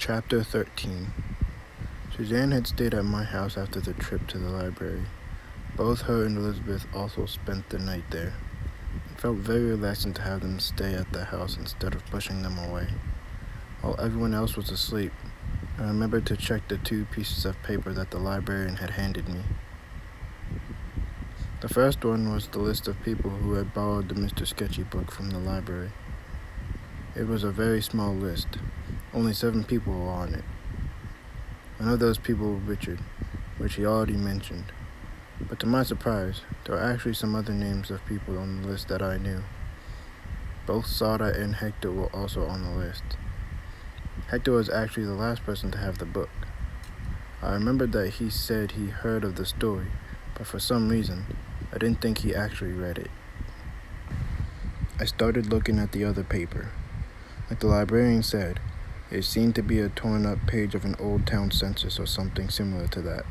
Chapter 13. Suzanne had stayed at my house after the trip to the library. Both her and Elizabeth also spent the night there. It felt very relaxing to have them stay at the house instead of pushing them away. While everyone else was asleep, I remembered to check the 2 pieces of paper that the librarian had handed me. The first one was the list of people who had borrowed the Mr. Sketchy book from the library. It was a very small list. Only 7 people were on it. One of those people was Richard, which he already mentioned. But to my surprise, there were actually some other names of people on the list that I knew. Both Sada and Hector were also on the list. Hector was actually the last person to have the book. I remembered that he said he heard of the story, but for some reason, I didn't think he actually read it. I started looking at the other paper. Like the librarian said, it seemed to be a torn-up page of an old town census or something similar to that.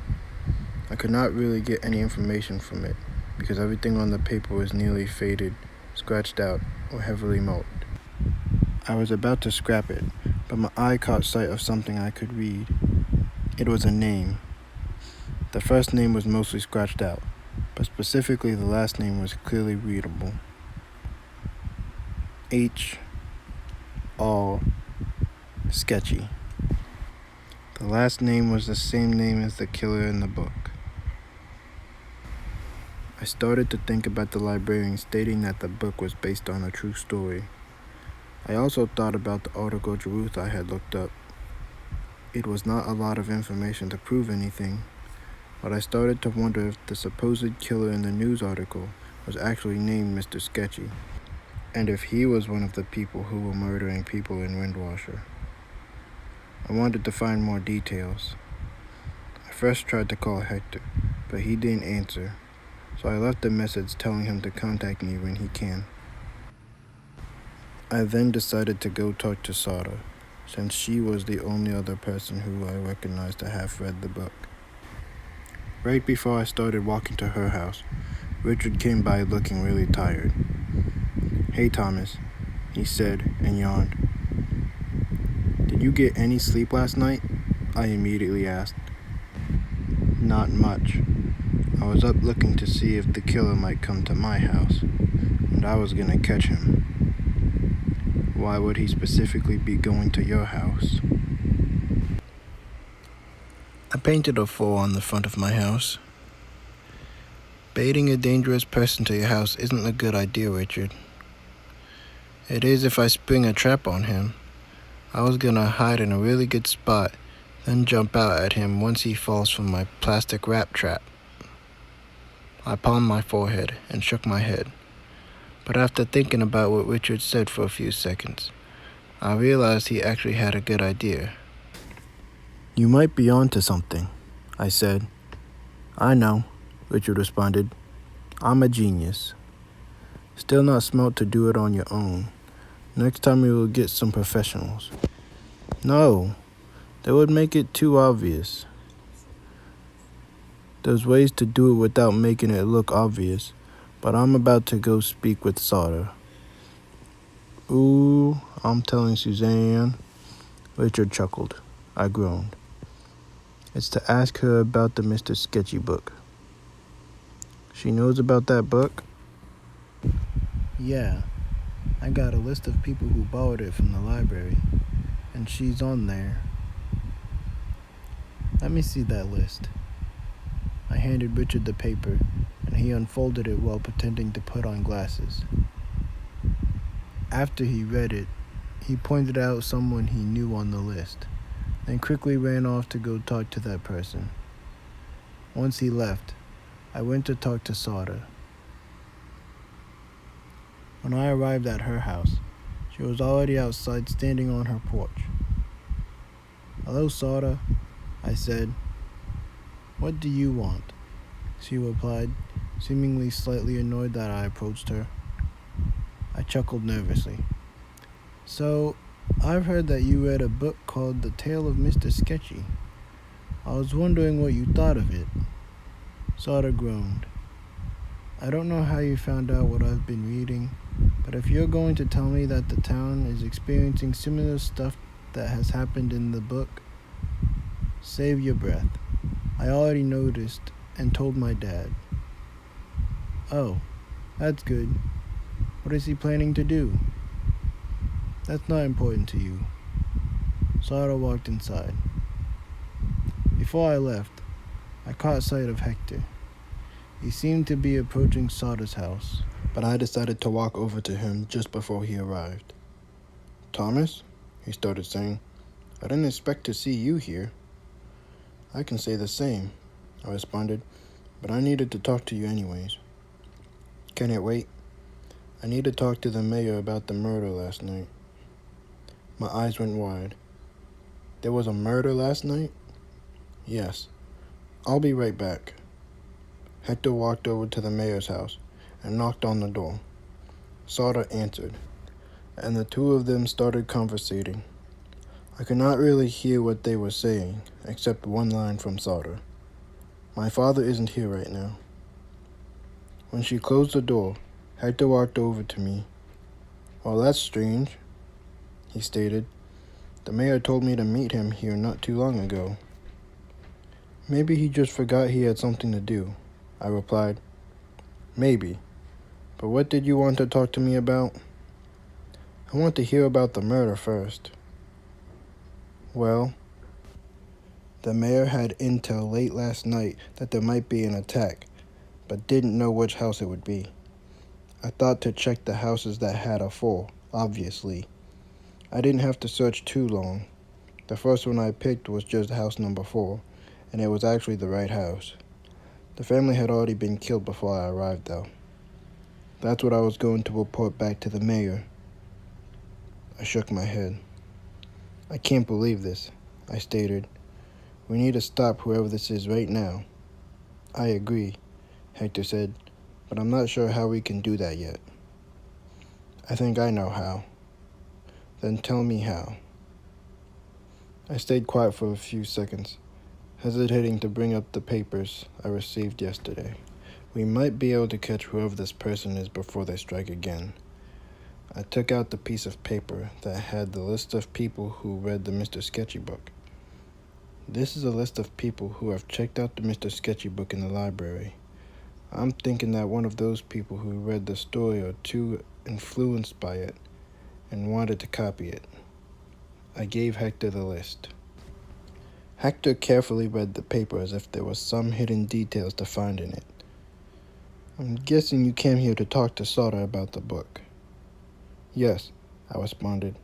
I could not really get any information from it because everything on the paper was nearly faded, scratched out, or heavily marked. I was about to scrap it, but my eye caught sight of something I could read. It was a name. The first name was mostly scratched out, but specifically the last name was clearly readable. H.R. Sketchy. The last name was the same name as the killer in the book. I started to think about the librarian stating that the book was based on a true story. I also thought about the article Jerutha had looked up. It was not a lot of information to prove anything, but I started to wonder if the supposed killer in the news article was actually named Mr. Sketchy, and if he was one of the people who were murdering people in Windwasher. I wanted to find more details. I first tried to call Hector, but he didn't answer, so I left a message telling him to contact me when he can. I then decided to go talk to Sada, since she was the only other person who I recognized to have read the book. Right before I started walking to her house, Richard came by looking really tired. "Hey, Thomas," he said and yawned. "Did you get any sleep last night?" I immediately asked. "Not much. I was up looking to see if the killer might come to my house, and I was gonna catch him." "Why would he specifically be going to your house?" I painted a 4 on the front of my house. Baiting a dangerous person to your house isn't a good idea, Richard. It is if I spring a trap on him. I was gonna hide in a really good spot, then jump out at him once he falls from my plastic wrap trap. I palmed my forehead and shook my head. But after thinking about what Richard said for a few seconds, I realized he actually had a good idea. "You might be onto something," I said. "I know," Richard responded. "I'm a genius. Still not smart to do it on your own. Next time we will get some professionals." "No, that would make it too obvious. There's ways to do it without making it look obvious, but I'm about to go speak with Sada." "Ooh, I'm telling Suzanne," Richard chuckled. I groaned. "It's to ask her about the Mr. Sketchy book." "She knows about that book?" "Yeah. I got a list of people who borrowed it from the library, and she's on there." "Let me see that list." I handed Richard the paper, and he unfolded it while pretending to put on glasses. After he read it, he pointed out someone he knew on the list, then quickly ran off to go talk to that person. Once he left, I went to talk to Sada. When I arrived at her house, she was already outside standing on her porch. "Hello, Sada," I said. "What do you want?" she replied, seemingly slightly annoyed that I approached her. I chuckled nervously. "So, I've heard that you read a book called The Tale of Mr. Sketchy. I was wondering what you thought of it." Sada groaned. "I don't know how you found out what I've been reading, but if you're going to tell me that the town is experiencing similar stuff that has happened in the book? Save your breath. I already noticed and told my dad. Oh, that's good. What is he planning to do? That's not important to you. Sarah walked inside. Before I left, I caught sight of Hector. He seemed to be approaching Sarah's house, but I decided to walk over to him just before he arrived. Thomas, he started saying, I didn't expect to see you here. I can say the same, I responded, but I needed to talk to you anyways. Can it wait? I need to talk to the mayor about the murder last night. My eyes went wide. There was a murder last night? Yes. I'll be right back. Hector walked over to the mayor's house and knocked on the door. Sarah answered, and the two of them started conversating. I could not really hear what they were saying, except one line from Sarah. My father isn't here right now. When she closed the door, Hector walked over to me. Well, that's strange, he stated. The mayor told me to meet him here not too long ago. Maybe he just forgot he had something to do, I replied. Maybe. But what did you want to talk to me about? I want to hear about the murder first. Well, the mayor had intel late last night that there might be an attack, but didn't know which house it would be. I thought to check the houses that had a fall, obviously. I didn't have to search too long. The first one I picked was just house number 4, and it was actually the right house. The family had already been killed before I arrived, though. That's what I was going to report back to the mayor. I shook my head. I can't believe this, I stated. We need to stop whoever this is right now. I agree, Hector said, but I'm not sure how we can do that yet. I think I know how. Then tell me how. I stayed quiet for a few seconds, hesitating to bring up the papers I received yesterday. We might be able to catch whoever this person is before they strike again. I took out the piece of paper that had the list of people who read the Mr. Sketchy book. This is a list of people who have checked out the Mr. Sketchy book in the library. I'm thinking that one of those people who read the story or two influenced by it and wanted to copy it. I gave Hector the list. Hector carefully read the paper as if there was some hidden details to find in it. I'm guessing you came here to talk to Sarah about the book. Yes, I responded.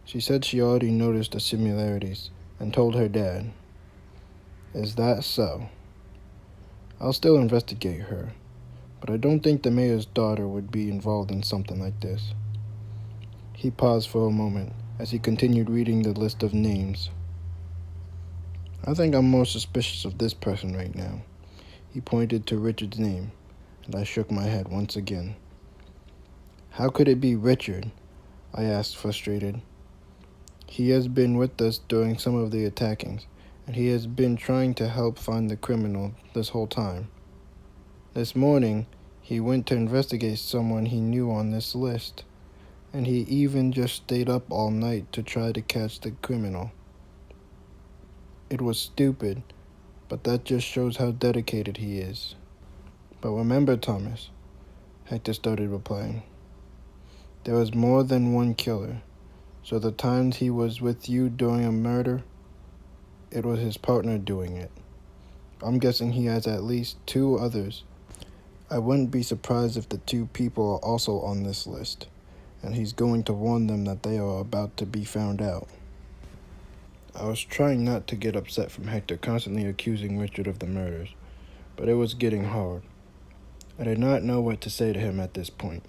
She said she already noticed the similarities and told her dad. Is that so? I'll still investigate her, but I don't think the mayor's daughter would be involved in something like this. He paused for a moment as he continued reading the list of names. I think I'm more suspicious of this person right now. He pointed to Richard's name, and I shook my head once again. How could it be Richard? I asked, frustrated. He has been with us during some of the attackings, and he has been trying to help find the criminal this whole time. This morning, he went to investigate someone he knew on this list, and he even just stayed up all night to try to catch the criminal. It was stupid, but that just shows how dedicated he is. But remember, Thomas, Hector started replying. There was more than one killer, so the times he was with you during a murder, it was his partner doing it. I'm guessing he has at least 2 others. I wouldn't be surprised if the 2 people are also on this list, and he's going to warn them that they are about to be found out. I was trying not to get upset from Hector constantly accusing Richard of the murders, but it was getting hard. I did not know what to say to him at this point,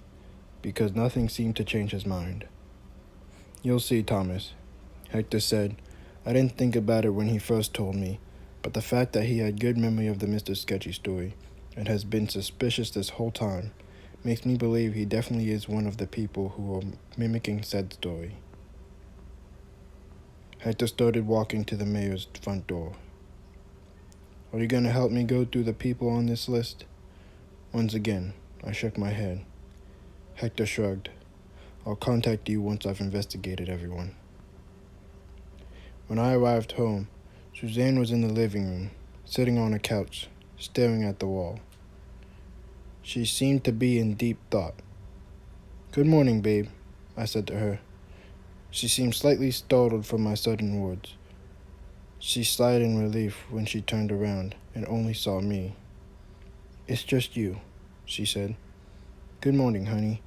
because nothing seemed to change his mind. You'll see, Thomas, Hector said. I didn't think about it when he first told me, but the fact that he had good memory of the Mr. Sketchy story and has been suspicious this whole time makes me believe he definitely is one of the people who are mimicking said story. Hector started walking to the mayor's front door. Are you going to help me go through the people on this list? Once again, I shook my head. Hector shrugged. I'll contact you once I've investigated everyone. When I arrived home, Suzanne was in the living room, sitting on a couch, staring at the wall. She seemed to be in deep thought. "Good morning, babe," I said to her. She seemed slightly startled from my sudden words. She sighed in relief when she turned around and only saw me. "It's just you," she said. "Good morning, honey."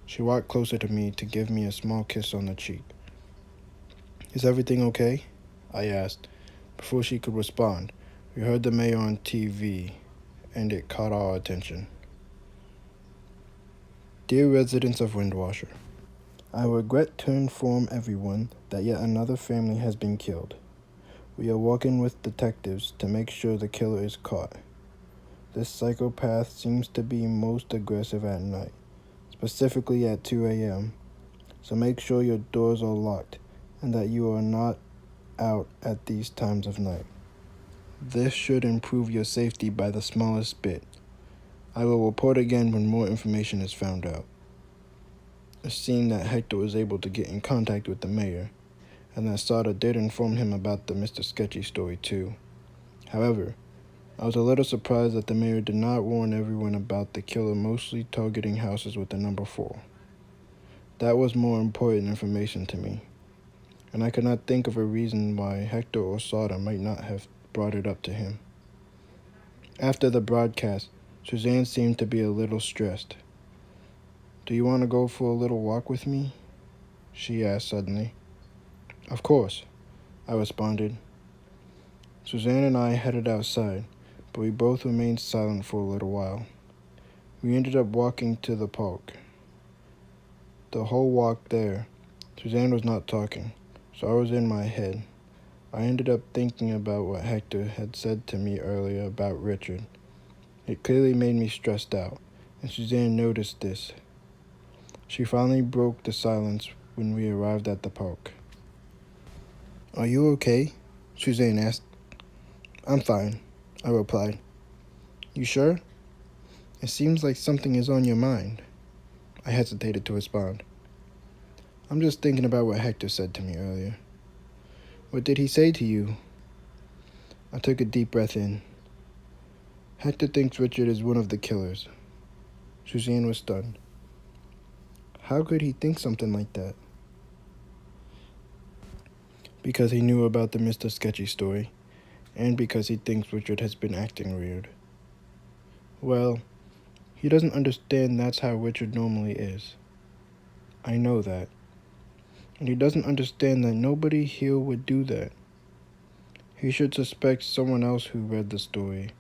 She walked closer to me to give me a small kiss on the cheek. "Is everything okay?" I asked. Before she could respond, we heard the mayor on TV, and it caught our attention. Dear residents of Windwasher, I regret to inform everyone that yet another family has been killed. We are working with detectives to make sure the killer is caught. This psychopath seems to be most aggressive at night, specifically at 2 a.m., so make sure your doors are locked and that you are not out at these times of night. This should improve your safety by the smallest bit. I will report again when more information is found out. It seemed that Hector was able to get in contact with the mayor, and that Sada did inform him about the Mr. Sketchy story too. However, I was a little surprised that the mayor did not warn everyone about the killer mostly targeting houses with the number 4. That was more important information to me, and I could not think of a reason why Hector or Sada might not have brought it up to him. After the broadcast, Suzanne seemed to be a little stressed. "Do you want to go for a little walk with me?" she asked suddenly. "Of course," I responded. Suzanne and I headed outside, but we both remained silent for a little while. We ended up walking to the park. The whole walk there, Suzanne was not talking, so I was in my head. I ended up thinking about what Hector had said to me earlier about Richard. It clearly made me stressed out, and Suzanne noticed this. She finally broke the silence when we arrived at the park. "Are you okay?" Suzanne asked. "I'm fine," I replied. "You sure? It seems like something is on your mind." I hesitated to respond. "I'm just thinking about what Hector said to me earlier." "What did he say to you?" I took a deep breath in. "Hector thinks Richard is one of the killers." Suzanne was stunned. "How could he think something like that?" "Because he knew about the Mr. Sketchy story, and because he thinks Richard has been acting weird." "Well, he doesn't understand that's how Richard normally is." "I know that. And he doesn't understand that nobody here would do that. He should suspect someone else who read the story,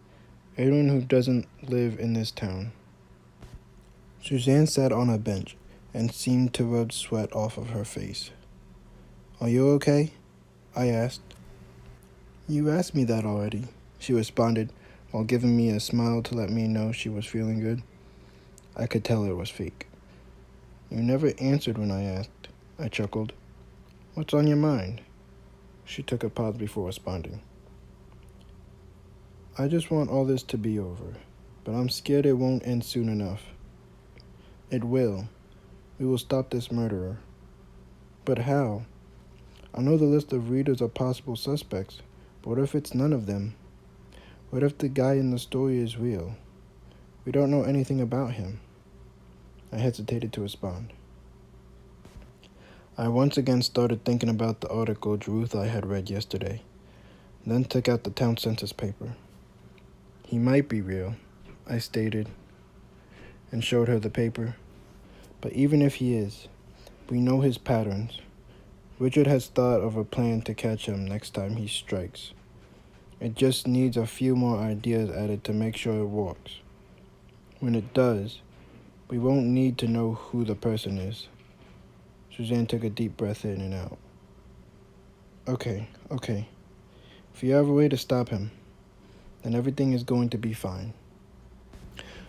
anyone who doesn't live in this town." Suzanne sat on a bench and seemed to rub sweat off of her face. "Are you okay?" I asked. "You asked me that already," she responded, while giving me a smile to let me know she was feeling good. I could tell it was fake. "You never answered when I asked," I chuckled. "What's on your mind?" She took a pause before responding. "I just want all this to be over, but I'm scared it won't end soon enough." "It will. We will stop this murderer." "But how? I know the list of readers are possible suspects, but what if it's none of them? What if the guy in the story is real? We don't know anything about him." I hesitated to respond. I once again started thinking about the article Jerutha had read yesterday, then took out the town census paper. "He might be real," I stated, and showed her the paper. "But even if he is, we know his patterns. Richard has thought of a plan to catch him next time he strikes. It just needs a few more ideas added to make sure it works. When it does, we won't need to know who the person is." Suzanne took a deep breath in and out. Okay. If you have a way to stop him, then everything is going to be fine."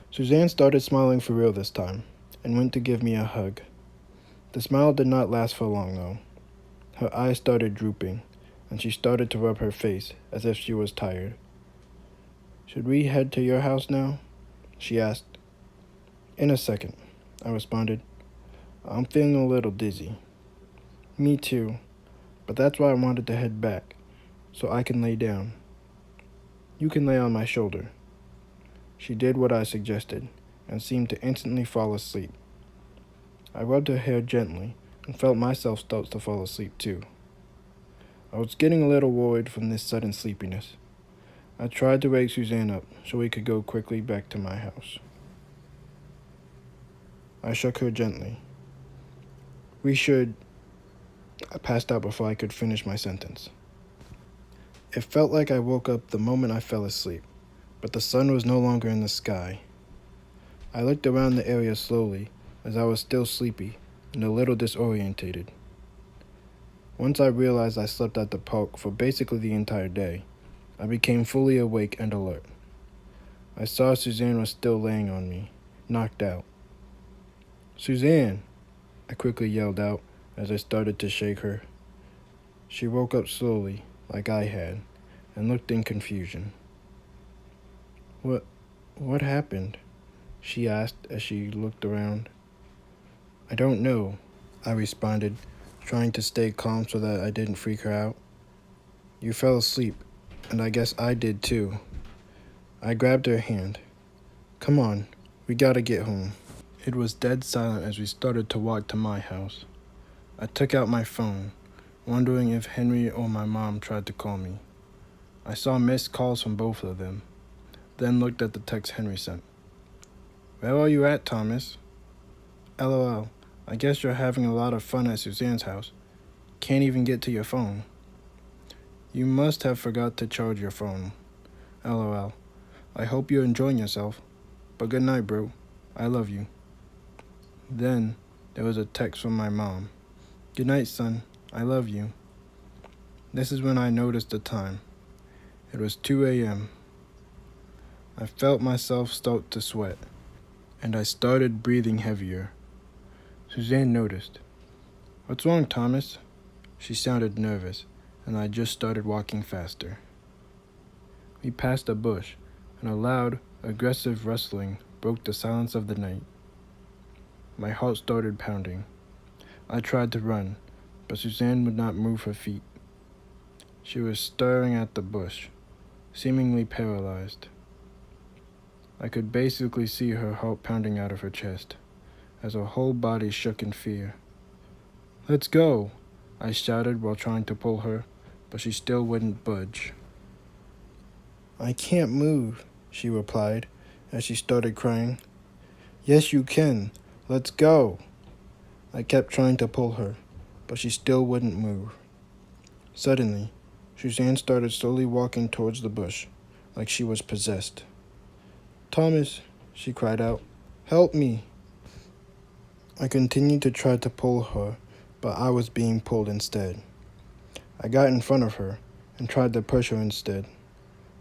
Suzanne started smiling for real this time, and went to give me a hug. The smile did not last for long, though. Her eyes started drooping, and she started to rub her face as if she was tired. "Should we head to your house now?" she asked. "In a second," I responded. "I'm feeling a little dizzy." "Me too, but that's why I wanted to head back, so I can lay down. You can lay on my shoulder." She did what I suggested, and seemed to instantly fall asleep. I rubbed her hair gently, and felt myself start to fall asleep too. I was getting a little worried from this sudden sleepiness. I tried to wake Suzanne up so we could go quickly back to my house. I shook her gently. "We should—" I passed out before I could finish my sentence. It felt like I woke up the moment I fell asleep, but the sun was no longer in the sky. I looked around the area slowly, as I was still sleepy and a little disorientated. Once I realized I slept at the park for basically the entire day, I became fully awake and alert. I saw Suzanne was still laying on me, knocked out. "Suzanne!" I quickly yelled out as I started to shake her. She woke up slowly, like I had, and looked in confusion. What happened?" she asked as she looked around. "I don't know," I responded, trying to stay calm so that I didn't freak her out. "You fell asleep, and I guess I did too." I grabbed her hand. "Come on, we gotta get home." It was dead silent as we started to walk to my house. I took out my phone, wondering if Henry or my mom tried to call me. I saw missed calls from both of them, then looked at the text Henry sent. "Where are you at, Thomas? LOL, I guess you're having a lot of fun at Suzanne's house. Can't even get to your phone. You must have forgot to charge your phone. LOL, I hope you're enjoying yourself. But good night, bro. I love you." Then there was a text from my mom. "Good night, son. I love you." This is when I noticed the time. It was 2 a.m. I felt myself start to sweat, and I started breathing heavier. Suzanne noticed. "What's wrong, Thomas?" She sounded nervous, and I just started walking faster. We passed a bush, and a loud, aggressive rustling broke the silence of the night. My heart started pounding. I tried to run, but Suzanne would not move her feet. She was staring at the bush, seemingly paralyzed. I could basically see her heart pounding out of her chest, as her whole body shook in fear. "Let's go!" I shouted while trying to pull her, but she still wouldn't budge. "I can't move," she replied, as she started crying. "Yes, you can. Let's go!" I kept trying to pull her, but she still wouldn't move. Suddenly, Suzanne started slowly walking towards the bush, like she was possessed. "Thomas," she cried out, "help me!" I continued to try to pull her, but I was being pulled instead. I got in front of her and tried to push her instead,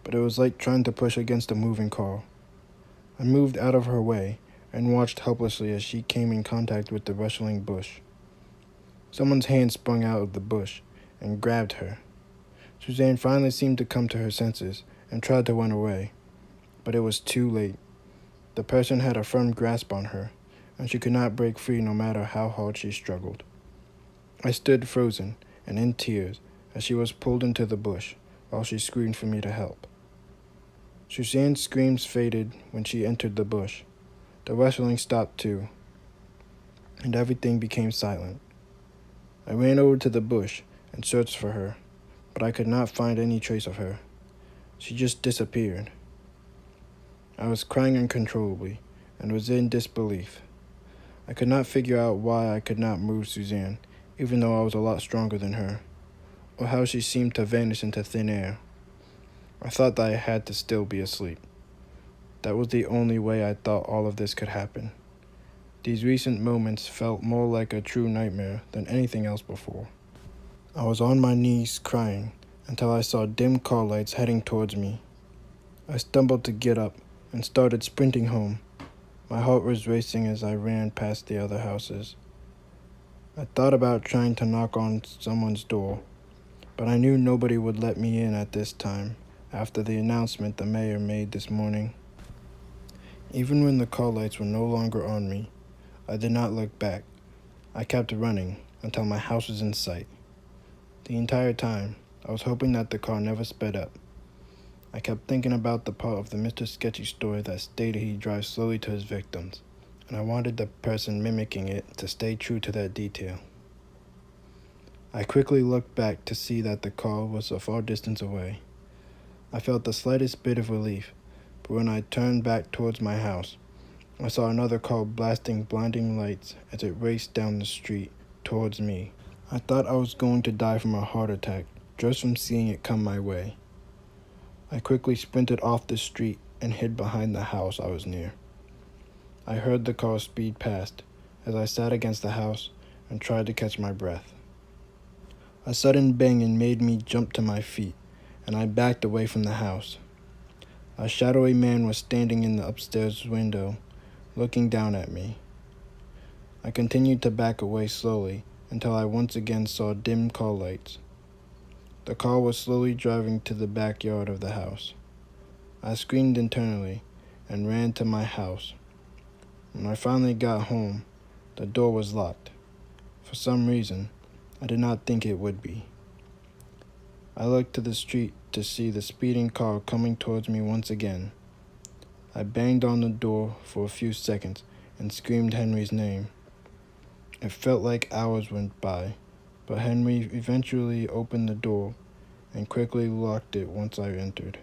but it was like trying to push against a moving car. I moved out of her way and watched helplessly as she came in contact with the rustling bush. Someone's hand sprung out of the bush and grabbed her. Suzanne finally seemed to come to her senses and tried to run away, but it was too late. The person had a firm grasp on her, and she could not break free no matter how hard she struggled. I stood frozen and in tears as she was pulled into the bush while she screamed for me to help. Suzanne's screams faded when she entered the bush. The rustling stopped too, and everything became silent. I ran over to the bush and searched for her, but I could not find any trace of her. She just disappeared. I was crying uncontrollably and was in disbelief. I could not figure out why I could not move Suzanne, even though I was a lot stronger than her, or how she seemed to vanish into thin air. I thought that I had to still be asleep. That was the only way I thought all of this could happen. These recent moments felt more like a true nightmare than anything else before. I was on my knees crying until I saw dim car lights heading towards me. I stumbled to get up and started sprinting home. My heart was racing as I ran past the other houses. I thought about trying to knock on someone's door, but I knew nobody would let me in at this time after the announcement the mayor made this morning. Even when the car lights were no longer on me, I did not look back. I kept running until my house was in sight. The entire time, I was hoping that the car never sped up. I kept thinking about the part of the Mr. Sketchy story that stated he drives slowly to his victims, and I wanted the person mimicking it to stay true to that detail. I quickly looked back to see that the car was a far distance away. I felt the slightest bit of relief, but when I turned back towards my house, I saw another car blasting blinding lights as it raced down the street towards me. I thought I was going to die from a heart attack just from seeing it come my way. I quickly sprinted off the street and hid behind the house I was near. I heard the car speed past as I sat against the house and tried to catch my breath. A sudden banging made me jump to my feet, and I backed away from the house. A shadowy man was standing in the upstairs window, looking down at me. I continued to back away slowly until I once again saw dim car lights. The car was slowly driving to the backyard of the house. I screamed internally and ran to my house. When I finally got home, the door was locked. For some reason, I did not think it would be. I looked to the street to see the speeding car coming towards me once again. I banged on the door for a few seconds and screamed Henry's name. It felt like hours went by, but Henry eventually opened the door and quickly locked it once I entered.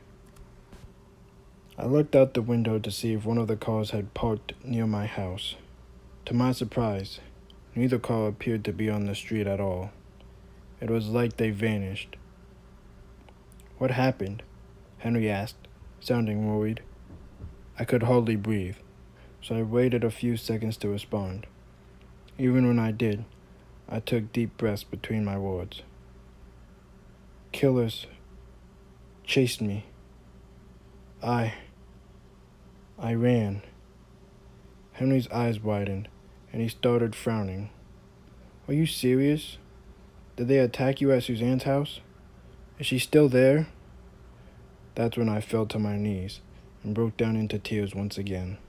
I looked out the window to see if one of the cars had parked near my house. To my surprise, neither car appeared to be on the street at all. It was like they vanished. "What happened?" Henry asked, sounding worried. I could hardly breathe, so I waited a few seconds to respond. Even when I did, I took deep breaths between my words. "Killers chased me. I ran." Henry's eyes widened, and he started frowning. "Are you serious? Did they attack you at Suzanne's house? Is she still there?" That's when I fell to my knees and broke down into tears once again.